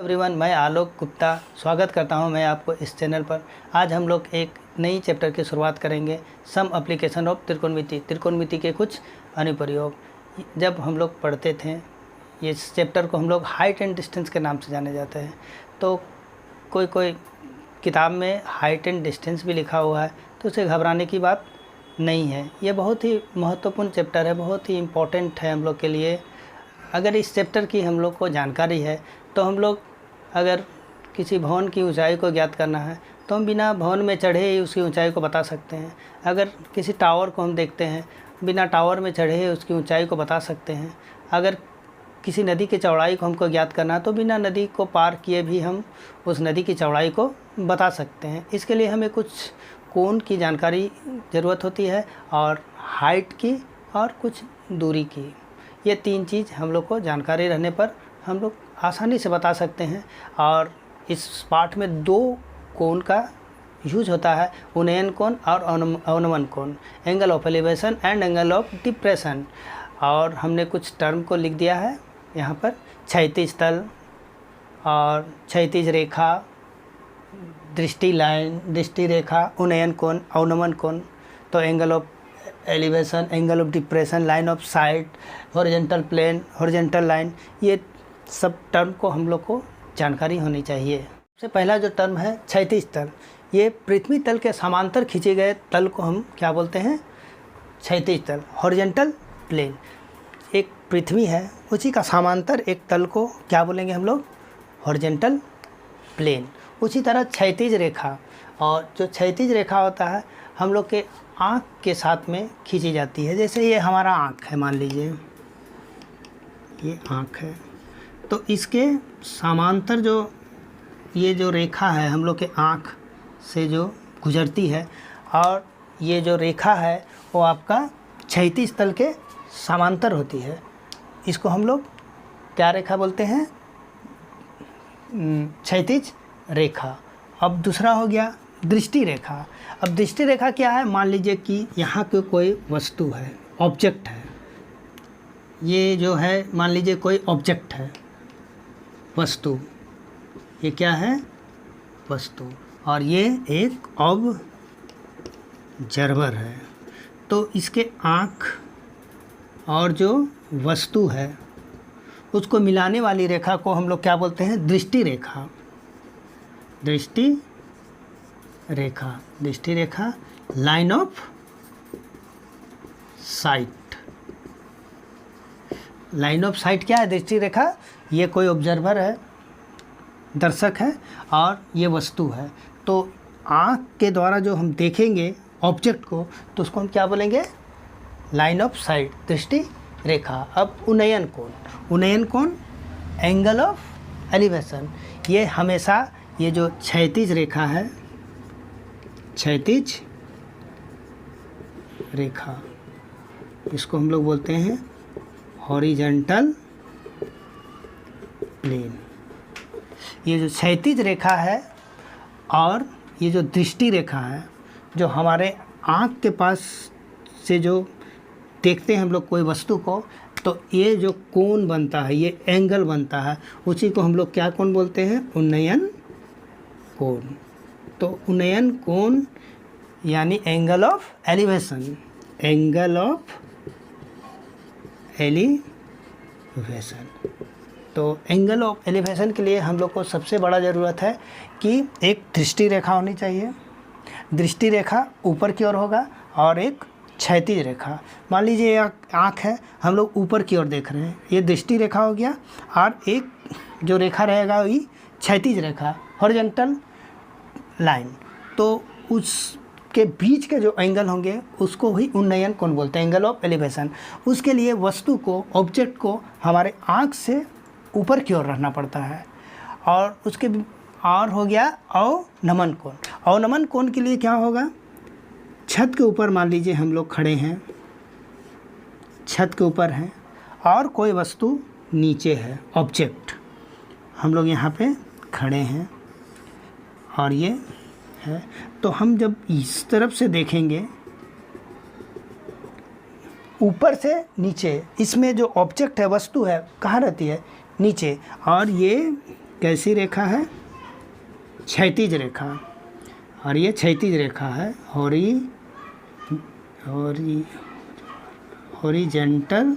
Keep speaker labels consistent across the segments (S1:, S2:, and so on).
S1: Everyone, मैं आलोक गुप्ता स्वागत करता हूं मैं आपको इस चैनल पर। आज हम लोग एक नई चैप्टर की शुरुआत करेंगे, सम एप्लीकेशन ऑफ त्रिकोणमिति। त्रिकोणमिति के कुछ अनुप्रयोग। जब हम लोग पढ़ते थे इस चैप्टर को हम लोग हाइट एंड डिस्टेंस के नाम से जाने जाते हैं। तो कोई किताब में हाइट एंड डिस्टेंस भी लिखा हुआ है, तो उसे घबराने की बात नहीं है। ये बहुत ही महत्वपूर्ण चैप्टर है, बहुत ही इम्पोर्टेंट है हम लोग के लिए। अगर इस चैप्टर की हम लोग को जानकारी है तो हम लोग अगर किसी भवन की ऊंचाई को ज्ञात करना है तो हम बिना भवन में चढ़े ही उसकी ऊंचाई को बता सकते हैं। अगर किसी टावर को हम देखते हैं, बिना टावर में चढ़े ही उसकी ऊंचाई को बता सकते हैं। अगर किसी नदी की चौड़ाई को हमको ज्ञात करना है तो बिना नदी को पार किए भी हम उस नदी की चौड़ाई को बता सकते हैं। इसके लिए हमें कुछ कोण की जानकारी ज़रूरत होती है और हाइट की और कुछ दूरी की। ये तीन चीज़ हम लोग को जानकारी रहने पर हम लोग आसानी से बता सकते हैं। और इस पाठ में दो कोण का यूज होता है, उन्नयन कोण और अवनमन कोण, angle of elevation and angle of depression. और हमने कुछ टर्म को लिख दिया है यहाँ पर, क्षैतिज तल और क्षैतिज रेखा, दृष्टि लाइन, दृष्टि रेखा, उन्नयन कोण, अवनमन कोण। तो angle of elevation, angle of depression, line of sight, horizontal plane, horizontal line, ये सब टर्म को हम लोग को जानकारी होनी चाहिए। सबसे पहला जो टर्म है क्षैतिज तल, ये पृथ्वी तल के समांतर खींचे गए तल को हम क्या बोलते हैं? क्षैतिज तल। हॉरिजॉन्टल प्लेन, एक पृथ्वी है उसी का समांतर एक तल को क्या बोलेंगे हम लोग? Horizontal plane. उसी तरह क्षैतिज रेखा, और जो क्षैतिज रेखा होता है हम लोग के आँख के साथ में खींची जाती है। जैसे ये हमारा आँख है, मान लीजिए ये आँख है, तो इसके समांतर जो ये जो रेखा है हम लोग के आँख से जो गुजरती है, और ये जो रेखा है वो आपका क्षैतिज तल के समांतर होती है। इसको हम लोग क्या रेखा बोलते हैं? क्षैतिज रेखा। अब दूसरा हो गया दृष्टि रेखा। अब दृष्टि रेखा क्या है? मान लीजिए कि यहाँ पे कोई वस्तु है, ऑब्जेक्ट है, ये जो है मान लीजिए कोई ऑब्जेक्ट है, वस्तु, ये क्या है? वस्तु, और ये एक ऑब्जर्वर है। तो इसके आँख और जो वस्तु है उसको मिलाने वाली रेखा को हम लोग क्या बोलते हैं? दृष्टि रेखा। दृष्टि रेखा, दृष्टि रेखा, line of sight. Line of sight क्या है? दृष्टि रेखा। ये कोई ऑब्जर्वर है, दर्शक है, और ये वस्तु है। तो आँख के द्वारा जो हम देखेंगे ऑब्जेक्ट को तो उसको हम क्या बोलेंगे? लाइन ऑफ साइट, दृष्टि रेखा। अब उन्नयन कोण। उन्नयन कोण, एंगल ऑफ एलिवेशन। ये हमेशा ये जो क्षैतिज रेखा है, क्षैतिज रेखा, इसको हम लोग बोलते हैं हॉरिजॉन्टल प्लेन। ये जो क्षैतिज रेखा है और ये जो दृष्टि रेखा है, जो हमारे आँख के पास से जो देखते हैं हम लोग कोई वस्तु को, तो ये जो कोण बनता है, ये एंगल बनता है, उसी को हम लोग क्या कोण बोलते हैं? उन्नयन कोण। तो उन्नयन कोण यानी angle of elevation, angle of elevation. तो एंगल ऑफ एलिवेशन के लिए हम लोग को सबसे बड़ा ज़रूरत है कि एक दृष्टि रेखा होनी चाहिए। दृष्टि रेखा ऊपर की ओर होगा और एक क्षैतिज रेखा। मान लीजिए आँख है, हम लोग ऊपर की ओर देख रहे हैं, ये दृष्टि रेखा हो गया, और एक जो रेखा रहेगा वही क्षैतिज रेखा, हॉरिजॉन्टल लाइन। तो उसके बीच के जो एंगल होंगे उसको ही उन्नयन कोण बोलते हैं, एंगल ऑफ एलिवेशन। उसके लिए वस्तु को, ऑब्जेक्ट को हमारे आँख से ऊपर की ओर रखना पड़ता है। और उसके और हो गया अवनमन कोण। अवनमन कोण के लिए क्या होगा? छत के ऊपर मान लीजिए हम लोग खड़े हैं, छत के ऊपर हैं और कोई वस्तु नीचे है, ऑब्जेक्ट, हम लोग यहाँ पे खड़े हैं और ये है। तो हम जब इस तरफ से देखेंगे ऊपर से नीचे, इसमें जो ऑब्जेक्ट है, वस्तु है, कहाँ रहती है? नीचे। और ये कैसी रेखा है? क्षैतिज रेखा, और ये क्षैतिज रेखा है, हॉरिजेंटल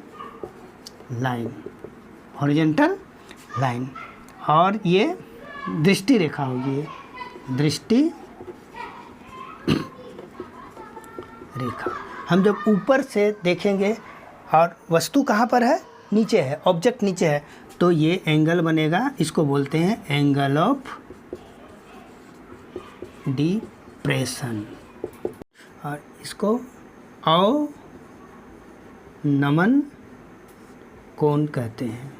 S1: लाइन, और ये दृष्टि रेखा होगी, ये दृष्टि रेखा। हम जब ऊपर से देखेंगे और वस्तु कहाँ पर है? नीचे है, ऑब्जेक्ट नीचे है, तो ये एंगल बनेगा, इसको बोलते हैं एंगल ऑफ डिप्रेशन, और इसको अवनमन कोण कहते हैं।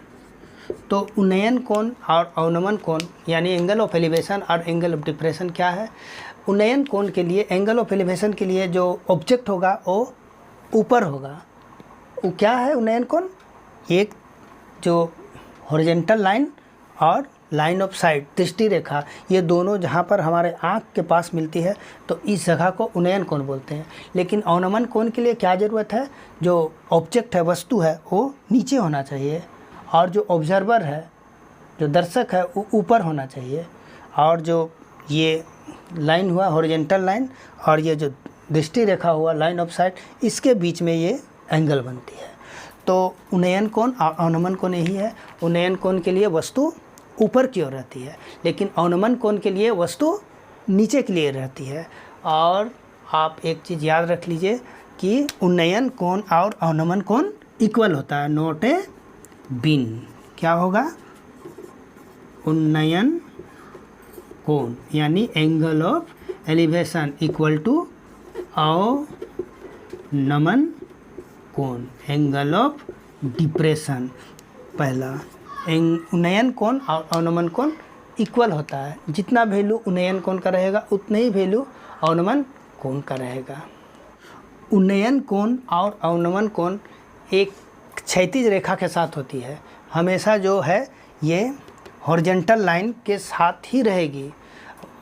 S1: तो उन्नयन कोण और अवनमन कोण यानी एंगल ऑफ एलिवेशन और एंगल ऑफ डिप्रेशन क्या है? उन्नयन कोण के लिए, एंगल ऑफ एलिवेशन के लिए जो ऑब्जेक्ट होगा वो ऊपर होगा। वो क्या है उन्नयन कोण? एक जो हॉरिजेंटल लाइन और लाइन ऑफ साइट, दृष्टि रेखा, ये दोनों जहाँ पर हमारे आँख के पास मिलती है तो इस जगह को उन्नयन कोण बोलते हैं। लेकिन अवनमन कोण के लिए क्या ज़रूरत है? जो ऑब्जेक्ट है, वस्तु है, वो नीचे होना चाहिए, और जो ऑब्जर्वर है, जो दर्शक है, वो ऊपर होना चाहिए, और जो ये लाइन हुआ हॉरिजेंटल लाइन और ये जो दृष्टि रेखा हुआ लाइन ऑफ साइट, इसके बीच में ये एंगल बनती है। तो उन्नयन कोण और अवनमन कोण यही है। उन्नयन कोण के लिए वस्तु ऊपर की ओर रहती है, लेकिन अवनमन कोण के लिए वस्तु नीचे के लिए रहती है। और आप एक चीज़ याद रख लीजिए कि उन्नयन कोण और अवनमन कोण इक्वल होता है, नॉट ए बिन। क्या होगा? उन्नयन कोण यानी angle of elevation equal to अवनमन कोण, एंगल ऑफ डिप्रेशन। पहला उन्नयन कोण और अवनमन कोण इक्वल होता है, जितना वैल्यू उन्नयन कोण का रहेगा उतना ही वैल्यू अवनमन कोण का रहेगा। उन्नयन कोण और अवनमन कोण एक क्षैतिज रेखा के साथ होती है, हमेशा जो है ये हॉरिजेंटल लाइन के साथ ही रहेगी।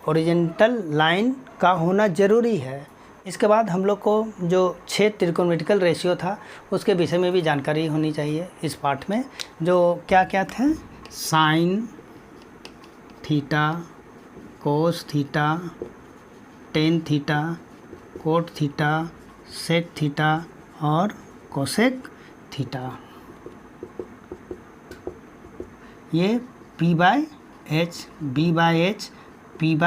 S1: हॉरिजेंटल लाइन का होना ज़रूरी है। इसके बाद हम लोग को जो 6 त्रिकोणमितिकल रेशियो था उसके विषय में भी जानकारी होनी चाहिए इस पाठ में। जो क्या क्या थे? Sine theta, cos theta, tan theta, cot theta, sec theta और कोसेक थीटा। ये P/H, B/H, P/B,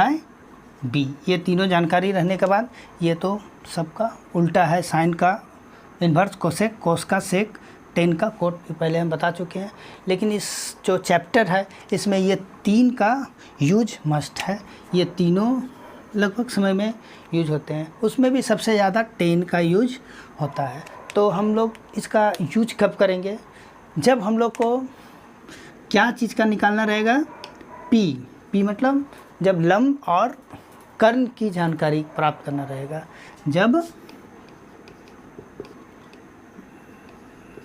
S1: ये तीनों जानकारी रहने के बाद ये तो सबका उल्टा है। साइन का इन्वर्स कोसेक, कोस का सेक, टेन का कोट पहले हम बता चुके हैं। लेकिन इस जो चैप्टर है इसमें ये 3 का यूज मस्ट है। ये तीनों लगभग समय में यूज होते हैं, उसमें भी सबसे ज़्यादा टेन का यूज होता है। तो हम लोग इसका यूज कब करेंगे? जब हम लोग को क्या चीज़ का निकालना रहेगा? पी मतलब जब लंब और कर्ण की जानकारी प्राप्त करना रहेगा। जब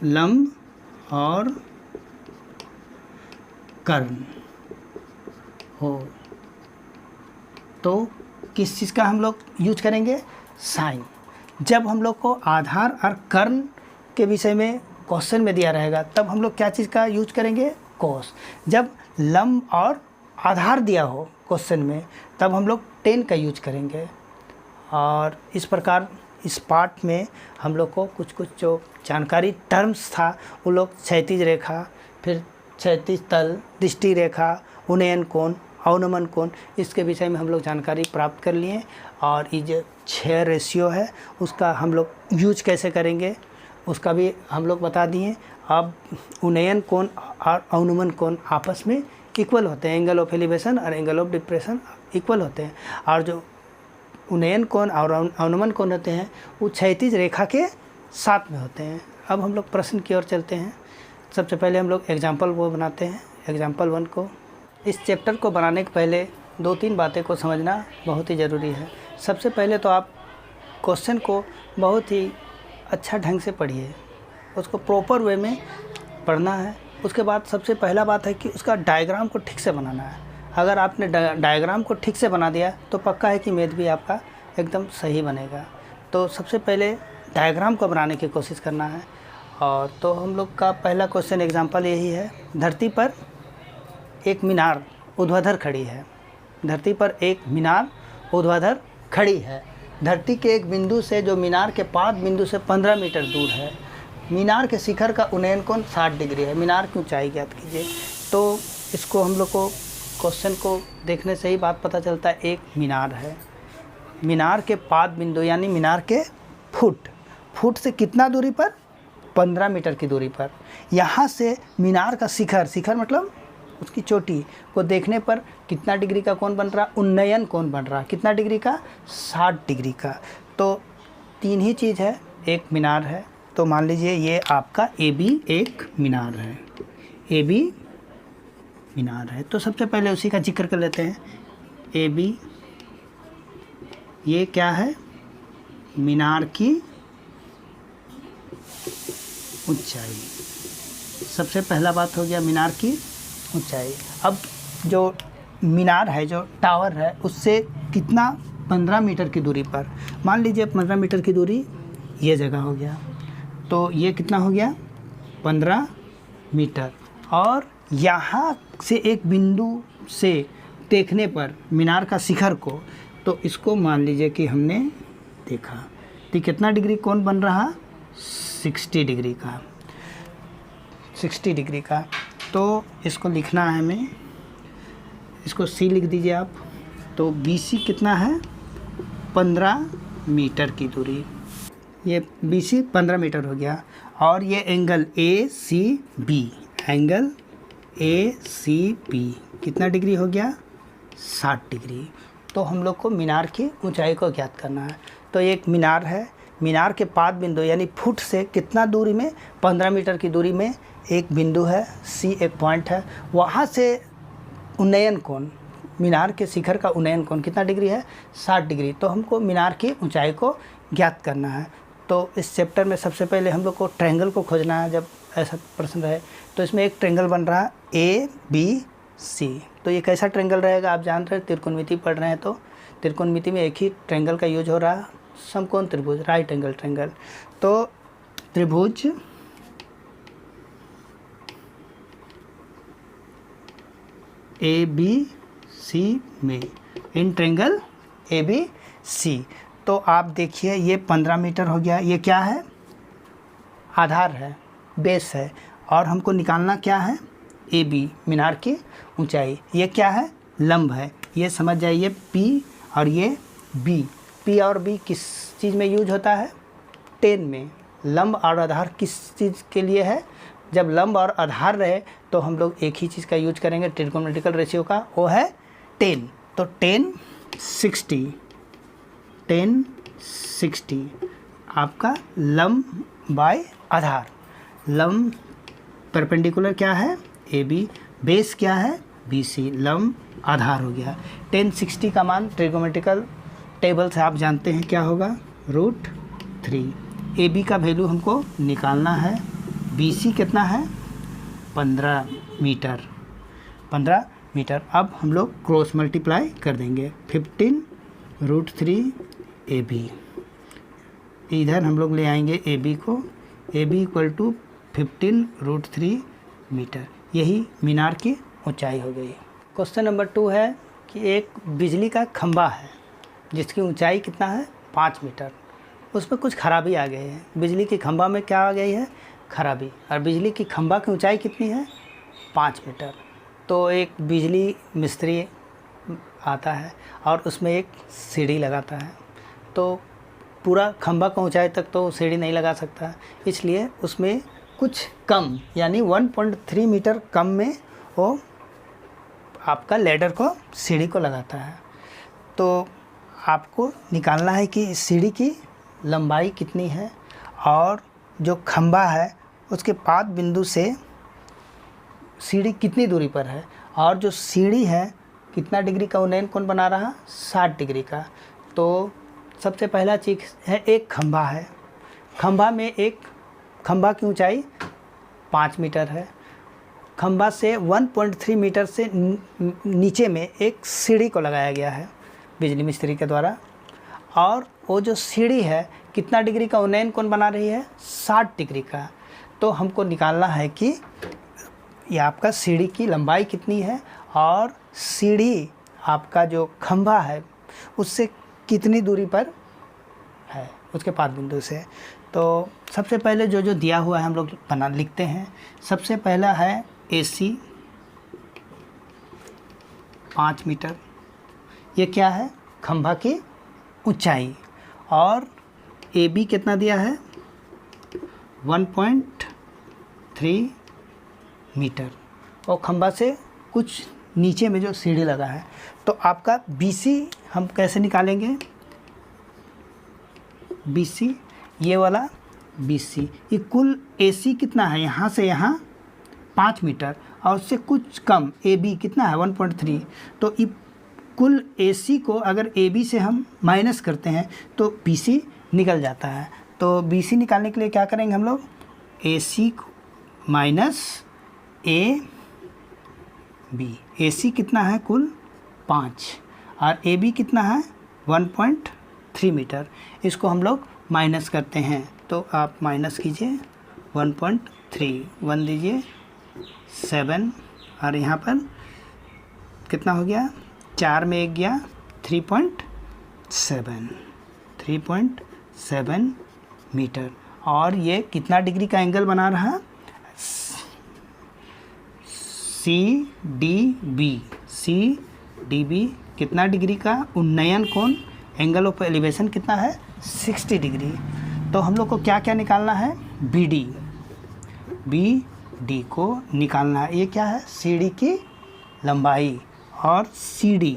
S1: लंब और कर्ण हो तो किस चीज़ का हम लोग यूज करेंगे? साइन। जब हम लोग को आधार और कर्ण के विषय में क्वेश्चन में दिया रहेगा तब हम लोग क्या चीज़ का यूज करेंगे? कोस। जब लंब और आधार दिया हो क्वेश्चन में तब हम लोग टेन का यूज करेंगे। और इस प्रकार इस पाठ में हम लोग को कुछ कुछ जो जानकारी टर्म्स था वो लोग क्षैतिज रेखा, फिर क्षैतिज तल, दृष्टि रेखा, उन्नयन कोण, अवनमन कोण, इसके विषय में हम लोग जानकारी प्राप्त कर लिए। और ये जो 6 रेशियो है उसका हम लोग यूज कैसे करेंगे उसका भी हम लोग बता दिए। अब उन्नयन कोण और अवनमन कोण आपस में इक्वल होते हैं, एंगल ऑफ एलिवेशन और एंगल ऑफ डिप्रेशन इक्वल होते हैं। और जो उन्नयन कोण और अवनमन कोण होते हैं वो क्षैतिज रेखा के साथ में होते हैं। अब हम लोग प्रश्न की ओर चलते हैं। सबसे पहले हम लोग एग्जाम्पल वो बनाते हैं, एग्जाम्पल 1 को। इस चैप्टर को बनाने के पहले 2-3 बातें को समझना बहुत ही ज़रूरी है। सबसे पहले तो आप क्वेश्चन को बहुत ही अच्छा ढंग से पढ़िए, उसको प्रॉपर वे में पढ़ना है। उसके बाद सबसे पहला बात है कि उसका डायग्राम को ठीक से बनाना है। अगर आपने डायग्राम को ठीक से बना दिया तो पक्का है कि मैथ भी आपका एकदम सही बनेगा। तो सबसे पहले डायग्राम को बनाने की कोशिश करना है। और तो हम लोग का पहला क्वेश्चन एग्जांपल यही है। धरती पर एक मीनार ऊर्ध्वाधर खड़ी है। धरती पर एक मीनार ऊर्ध्वाधर खड़ी है। धरती के एक बिंदु से जो मीनार के पाद बिंदु से 15 मीटर दूर है। मीनार के शिखर का उन्नयन कोण 60 डिग्री है। मीनार की ऊंचाई ज्ञात कीजिए। तो इसको हम लोग को क्वेश्चन को देखने से ही बात पता चलता है, एक मीनार है। मीनार के पाद बिंदु यानी मीनार के फुट से कितना दूरी पर? 15 मीटर की दूरी पर। यहाँ से मीनार का शिखर मतलब उसकी चोटी को देखने पर कितना डिग्री का कोण बन रहा? उन्नयन कोण बन रहा। कितना डिग्री का? 60 डिग्री का। तो 3 ही चीज़ है, एक मीनार है। तो मान लीजिए ये आपका AB एक मीनार है। AB मीनार है। तो सबसे पहले उसी का जिक्र कर लेते हैं। AB ये क्या है? मीनार की ऊंचाई। सबसे पहला बात हो गया मीनार की ऊंचाई। अब जो मीनार है, जो टावर है, उससे कितना? 15 मीटर की दूरी पर। मान लीजिए 15 मीटर की दूरी ये जगह हो गया। तो ये कितना हो गया? 15 मीटर। और यहाँ से एक बिंदु से देखने पर मीनार का शिखर को, तो इसको मान लीजिए कि हमने देखा, तो कितना डिग्री कोण बन रहा? 60 डिग्री का। 60 डिग्री का। तो इसको लिखना है हमें, इसको C लिख दीजिए आप। तो BC कितना है? 15 मीटर की दूरी। ये BC 15 मीटर हो गया। और ये एंगल ACB, एंगल ACB कितना डिग्री हो गया? 60 डिग्री। तो हम लोग को मीनार की ऊंचाई को ज्ञात करना है। तो एक मीनार है। मीनार के पाद बिंदु यानी फुट से कितना दूरी में? 15 मीटर की दूरी में एक बिंदु है, C एक पॉइंट है। वहाँ से उन्नयन कोण, मीनार के शिखर का उन्नयन कोण कितना डिग्री है? 60 डिग्री। तो हमको मीनार की ऊंचाई को ज्ञात करना है। तो इस चैप्टर में सबसे पहले हम लोग को ट्रायंगल को खोजना है। जब ऐसा प्रश्न रहे तो इसमें एक ट्रायंगल बन रहा है ABC। तो ये कैसा ट्रायंगल रहेगा? आप जान रहे हैं, त्रिकोणमिति पढ़ रहे हैं तो त्रिकोणमिति में एक ही ट्रायंगल का यूज हो रहा है, समकोण त्रिभुज, राइट एंगल ट्रायंगल। तो त्रिभुज ABC में, इन ट्रायंगल ABC। तो आप देखिए ये 15 मीटर हो गया। ये क्या है? आधार है, बेस है। और हमको निकालना क्या है? AB मीनार की ऊंचाई। ये क्या है? लंब है। ये समझ जाइए P और ये B। P और B किस चीज़ में यूज होता है? टेन में। लंब और आधार किस चीज़ के लिए है? जब लंब और आधार रहे तो हम लोग एक ही चीज़ का यूज करेंगे ट्रिग्नोमेट्रिकल रेशियो का, वो है 10। तो 10/60 आपका लंब बाय आधार। लंब परपेंडिकुलर क्या है? AB, बेस क्या है? BC, लंब आधार हो गया। 10/60 का मान ट्रिग्नोमेट्रिकल टेबल से आप जानते हैं क्या होगा? √3। AB का वैल्यू हमको निकालना है। BC कितना है? 15 मीटर। 15 मीटर। अब हम लोग क्रॉस मल्टीप्लाई कर देंगे। 15√3 AB। इधर हम लोग ले आएंगे AB को। AB = 15√3 metre. यही मीनार की ऊंचाई हो गई। क्वेश्चन नंबर 2 है कि एक बिजली का खंभा है जिसकी ऊंचाई कितना है? 5 मीटर। उसमें कुछ खराबी आ गई है। बिजली की खंभा में क्या आ गई है? खराबी। और बिजली की खंभा की ऊंचाई कितनी है? 5 मीटर। तो एक बिजली मिस्त्री आता है और उसमें एक सीढ़ी लगाता है। तो पूरा खंभा का ऊंचाई तक तो सीढ़ी नहीं लगा सकता, इसलिए उसमें कुछ कम यानी 1.3 मीटर कम में वो आपका लैडर को, सीढ़ी को लगाता है। तो आपको निकालना है कि सीढ़ी की लंबाई कितनी है और जो खंभा है उसके पाद बिंदु से सीढ़ी कितनी दूरी पर है, और जो सीढ़ी है कितना डिग्री का उन्नयन कोण बना रहा? 60 डिग्री का। तो सबसे पहला चीज़ है, एक खंभा है। खंभा में एक खंभा की ऊंचाई 5 मीटर है। खंभा से 1.3 मीटर से नीचे में एक सीढ़ी को लगाया गया है बिजली मिस्त्री के द्वारा, और वो जो सीढ़ी है कितना डिग्री का उन्नयन कोण बना रही है? 60 डिग्री का। तो हमको निकालना है कि ये आपका सीढ़ी की लंबाई कितनी है और सीढ़ी आपका जो खंभा है उससे कितनी दूरी पर है उसके पाद बिंदु से। तो सबसे पहले जो जो दिया हुआ है हम लोग बना लिखते हैं। सबसे पहला है AC 5 मीटर, ये क्या है, खंभा की ऊंचाई। और AB कितना दिया है, 1.3 मीटर, और खंभा से कुछ नीचे में जो सीढ़ी लगा है। तो आपका BC हम कैसे निकालेंगे, BC ये वाला BC, ये कुल AC कितना है, यहाँ से यहाँ 5 मीटर और उससे कुछ कम AB कितना है 1.3। तो ये कुल AC को अगर AB से हम माइनस करते हैं तो BC निकल जाता है। तो BC निकालने के लिए क्या करेंगे हम लोग, AC माइनस AB। AC कितना है कुल 5 और AB कितना है 1.3 मीटर। इसको हम लोग माइनस करते हैं। तो आप माइनस कीजिए 1.3, 1 दीजिए 7 और यहाँ पर कितना हो गया, 4 में 1 गया 3.7 मीटर। और ये कितना डिग्री का एंगल बना रहा, CDB कितना डिग्री का उन्नयन कोण, एंगल ऑफ एलिवेशन कितना है 60 डिग्री। तो हम लोग को क्या क्या निकालना है, BD को निकालना है। ये क्या है, सीढ़ी की लंबाई, और CD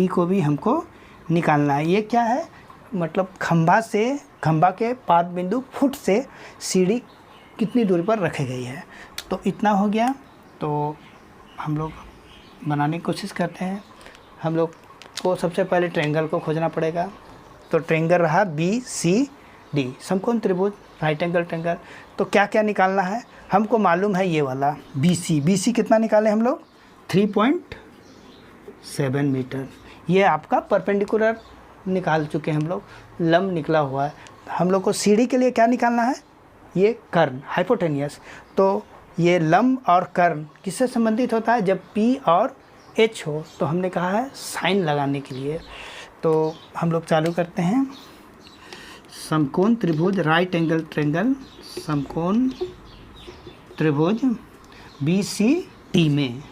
S1: को भी हमको निकालना है। ये क्या है, मतलब खंभा के पाद बिंदु फुट से सीढ़ी कितनी दूरी पर रखी गई है। तो इतना हो गया। तो हम लोग बनाने की कोशिश करते हैं। हम लोग को सबसे पहले ट्रायंगल को खोजना पड़ेगा। तो ट्रायंगल रहा BCD, समकोण त्रिभुज, राइट एंगल ट्रायंगल। तो क्या क्या निकालना है, हमको मालूम है ये वाला BC कितना निकाले हम लोग, 3.7 मीटर। ये आपका परपेंडिकुलर निकाल चुके हैं हम लोग, लंब निकला हुआ है। हम लोग को सीढ़ी के लिए क्या निकालना है, ये कर्ण, हाइपोटेनियस। तो ये लंब और कर्ण किससे संबंधित होता है, जब P और H हो। तो हमने कहा है साइन लगाने के लिए। तो हम लोग चालू करते हैं। समकोण त्रिभुज, राइट एंगल ट्रायंगल, समकोण त्रिभुज BCD में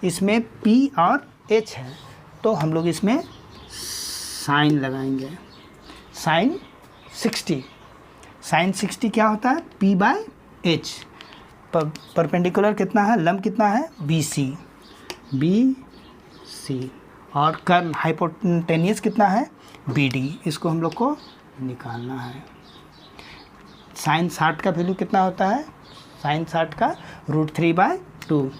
S1: इसमें P और H है। तो हम लोग इसमें साइन लगाएंगे, साइन 60 क्या होता है, P/H। परपेंडिकुलर कितना है, लंब कितना है, BC, और कर्ण हाइपोटेनियस कितना है, BD। इसको हम लोग को निकालना है। साइन 60 का वैल्यू कितना होता है, साइन 60 का √3/2,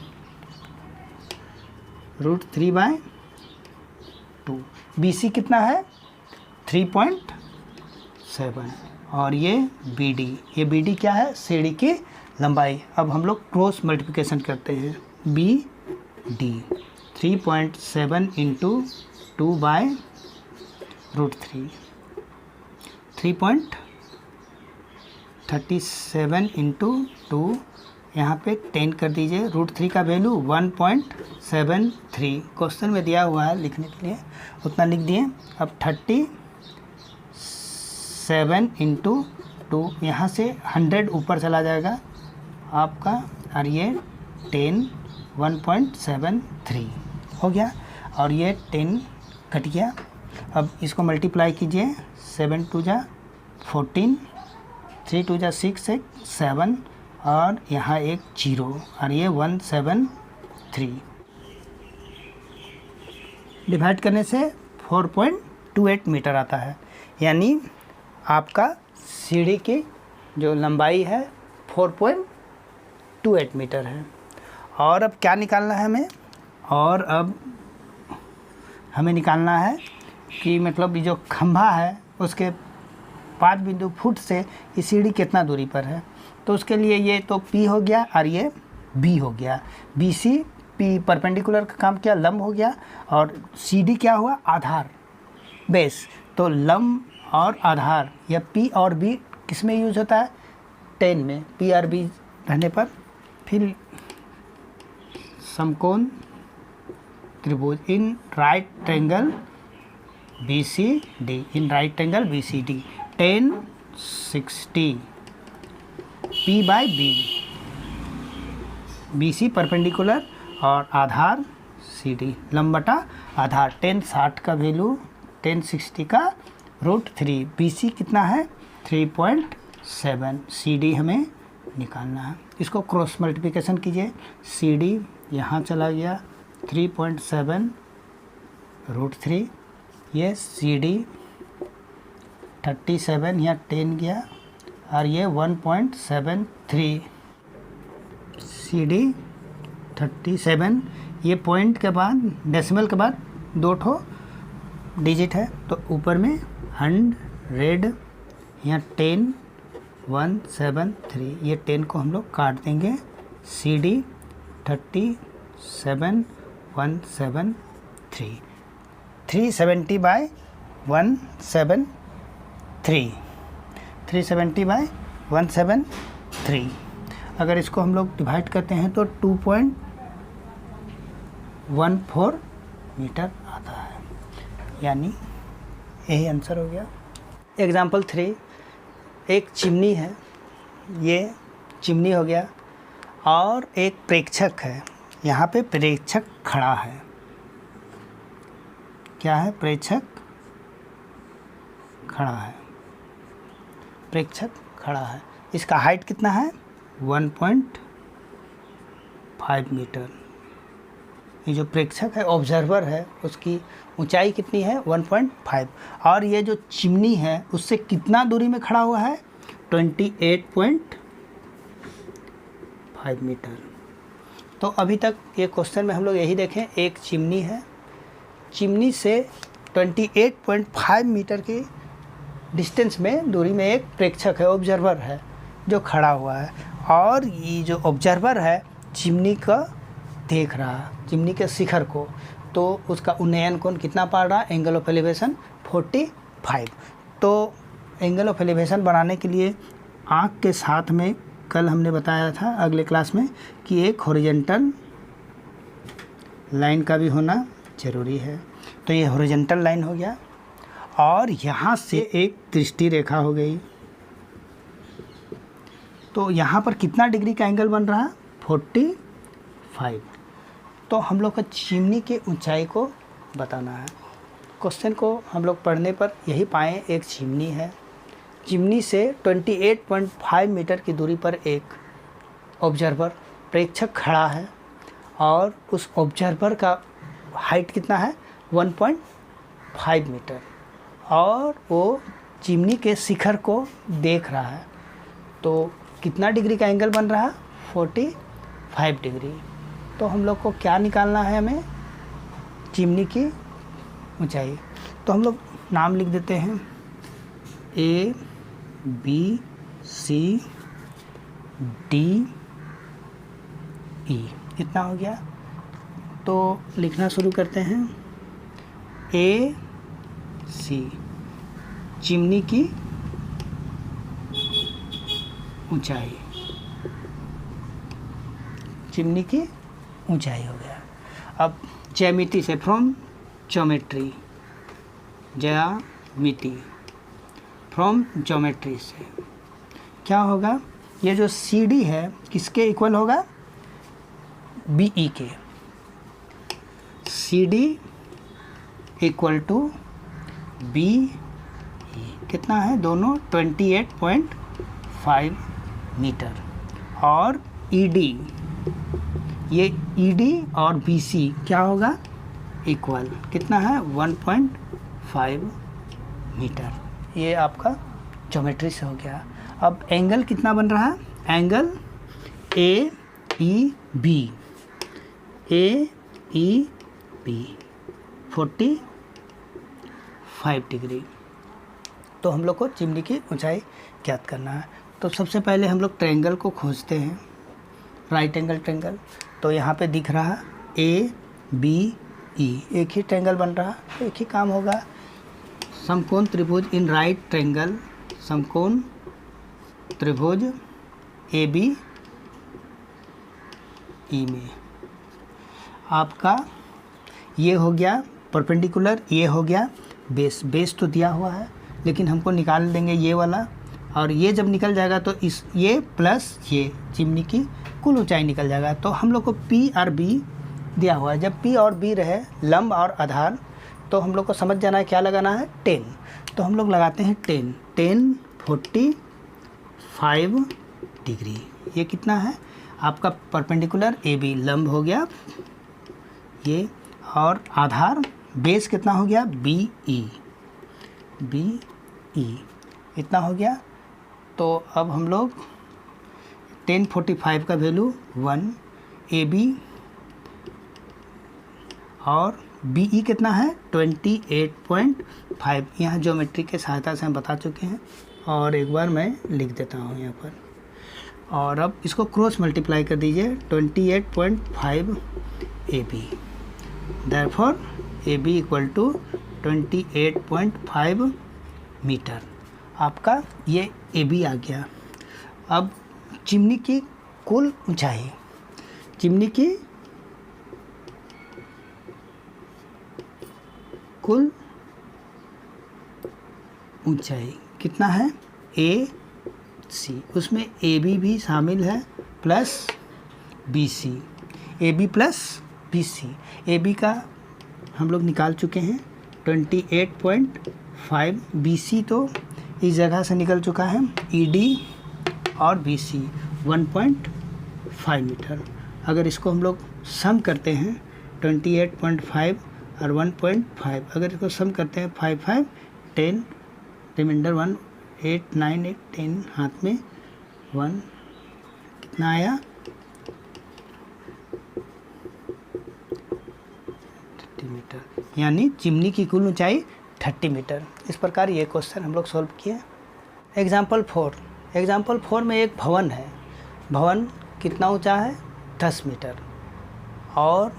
S1: BC कितना है 3.7, और ये BD क्या है, सीढ़ी की लंबाई। अब हम लोग क्रॉस मल्टीप्लिकेशन करते हैं। BD 3.7 × 2/√3, 3.37 × 2, यहाँ पे 10 कर दीजिए। √3 का वैल्यू 1.73 क्वेश्चन में दिया हुआ है, लिखने के लिए उतना लिख दिए। अब 37 × 2, यहाँ से 100 ऊपर चला जाएगा आपका, और ये 10, 1.73 हो गया, और ये 10 कट गया। अब इसको मल्टीप्लाई कीजिए, 7 2 जा 14, 3 2 जा 6 7, और यहाँ एक 0, और ये 173। डिवाइड करने से 4.28 मीटर आता है। यानी आपका सीढ़ी की जो लंबाई है 4.28 मीटर है। और अब क्या निकालना है हमें, और अब हमें निकालना है कि मतलब ये जो खंभा है उसके पाद बिंदु फुट से ये सीढ़ी कितना दूरी पर है। तो उसके लिए ये तो P हो गया और ये B हो गया। BC P परपेंडिकुलर का काम किया, लंब हो गया, और CD क्या हुआ, आधार, बेस। तो लंब और आधार या P और B किस में यूज होता है, 10 में। P और B रहने पर फिर समकोण त्रिभुज in right triangle BCD, in right triangle BCD, tan 60 P/B, BC perpendicular और आधार CD, लंबटा आधार। tan 60 का वैल्यू tan 60 का √3, BC कितना है 3.7, CD हमें निकालना है। इसको क्रॉस मल्टीप्लिकेशन कीजिए, CD यहाँ चला गया 3.7 √3, ये CD 37 या 10 गया और ये 1.73, CD 37, ये पॉइंट के बाद डेसिमल के बाद 2 ठो डिजिट है तो ऊपर में 100 या 10 173, ये 10 को हम लोग काट देंगे। CD 37 173, 370/173, 370/173। अगर इसको हम लोग डिवाइड करते हैं तो 2.14 मीटर आता है, यानी यही आंसर हो गया। एग्जाम्पल 3, एक चिमनी है, ये चिमनी हो गया और एक प्रेक्षक है। यहाँ पे प्रेक्षक खड़ा है, क्या है, प्रेक्षक खड़ा है, प्रेक्षक खड़ा है। इसका हाइट कितना है 1.5 मीटर। ये जो प्रेक्षक है, ऑब्जर्वर है, उसकी ऊंचाई कितनी है 1.5, और ये जो चिमनी है उससे कितना दूरी में खड़ा हुआ है 28.5 मीटर। तो अभी तक ये क्वेश्चन में हम लोग यही देखें, एक चिमनी है, चिमनी से 28.5 मीटर की डिस्टेंस में दूरी में एक प्रेक्षक है, ऑब्जर्वर है जो खड़ा हुआ है, और ये जो ऑब्जर्वर है चिमनी का देख रहा है, चिमनी के शिखर को, तो उसका उन्नयन कोण कितना पड़ रहा है, एंगल ऑफ एलिवेशन 45। तो एंगल ऑफ एलिवेशन बनाने के लिए आँख के साथ में कल हमने बताया था अगले क्लास में कि एक हॉरिजॉन्टल लाइन का भी होना ज़रूरी है। तो ये हॉरिजॉन्टल लाइन हो गया और यहाँ से एक दृष्टि रेखा हो गई, तो यहाँ पर कितना डिग्री का एंगल बन रहा है 45। तो हम लोग को चिमनी के ऊंचाई को बताना है। क्वेश्चन को हम लोग पढ़ने पर यही पाएँ, एक चिमनी है, चिमनी से 28.5 मीटर की दूरी पर एक ऑब्जर्वर प्रेक्षक खड़ा है और उस ऑब्जर्वर का हाइट कितना है 1.5 मीटर, और वो चिमनी के शिखर को देख रहा है। तो कितना डिग्री का एंगल बन रहा है 45 डिग्री। तो हम लोग को क्या निकालना है, हमें चिमनी की ऊंचाई। तो हम लोग नाम लिख देते हैं A B C D E, इतना हो गया। तो लिखना शुरू करते हैं। A C, चिमनी की ऊंचाई, चिमनी की ऊंचाई हो गया। अब ज्यामिति से, फ्रॉम ज्योमेट्री, ज्यामिति फ्रॉम ज्योमेट्री से क्या होगा, ये जो CD है किसके इक्वल होगा BE के। CD इक्वल टू BE, कितना है, दोनों 28.5 मीटर, और ED, ये ED और BC क्या होगा इक्वल, कितना है 1.5 मीटर। ये आपका ज्योमेट्री से हो गया। अब एंगल कितना बन रहा है, एंगल AEB, AEB 45 डिग्री। तो हम लोग को चिमनी की ऊंचाई ज्ञात करना है। तो सबसे पहले हम लोग ट्रायंगल को खोजते हैं, राइट एंगल ट्रायंगल। तो यहाँ पे दिख रहा ABE, एक ही ट्रायंगल बन रहा, तो एक ही काम होगा, समकोण त्रिभुज इन राइट ट्रायंगल, समकोण त्रिभुज AB ई में। आपका ये हो गया परपेंडिकुलर, ये हो गया बेस। बेस तो दिया हुआ है लेकिन हमको निकाल देंगे ये वाला, और ये जब निकल जाएगा तो इस ये प्लस ये चिमनी की कुल ऊंचाई निकल जाएगा। तो हम लोग को पी और बी दिया हुआ है। जब पी और बी रहे लंब और आधार तो हम लोग को समझ जाना है क्या लगाना है, 10। तो हम लोग लगाते हैं 10 45 डिग्री। ये कितना है आपका परपेंडिकुलर ए बी, लंब हो गया ये, और आधार बेस कितना हो गया बी ई, इतना हो गया। तो अब हम लोग 1045 का वैल्यू 1, ए बी और बी ई कितना है 28.5। यहाँ ज्योमेट्री के सहायता से हम बता चुके हैं, और एक बार मैं लिख देता हूँ यहाँ पर। और अब इसको क्रॉस मल्टीप्लाई कर दीजिए 28.5 A B, therefore A B equal to 28.5 metre. आपका ये ए बी आ गया। अब चिमनी की कुल ऊंचाई, चिमनी की कुल ऊंचाई कितना है ए सी, उसमें ए बी भी शामिल है plus B C, A B plus B C. A B का हम लोग निकाल चुके हैं 28.5, बी सी तो इस जगह से निकल चुका है, ई डी और बी सी 1.5 मीटर। अगर इसको हम लोग सम करते हैं 28.5 और 1.5, अगर इसको सम करते हैं 5 5 10 रिमाइंडर 1 8 9 8 10 हाथ में 1 कितना आया 30 मीटर, यानी चिमनी की कुल ऊंचाई 30 मीटर। इस प्रकार ये क्वेश्चन हम लोग सॉल्व किए। एग्जाम्पल 4 में एक भवन है। भवन कितना ऊंचा है 10 मीटर, और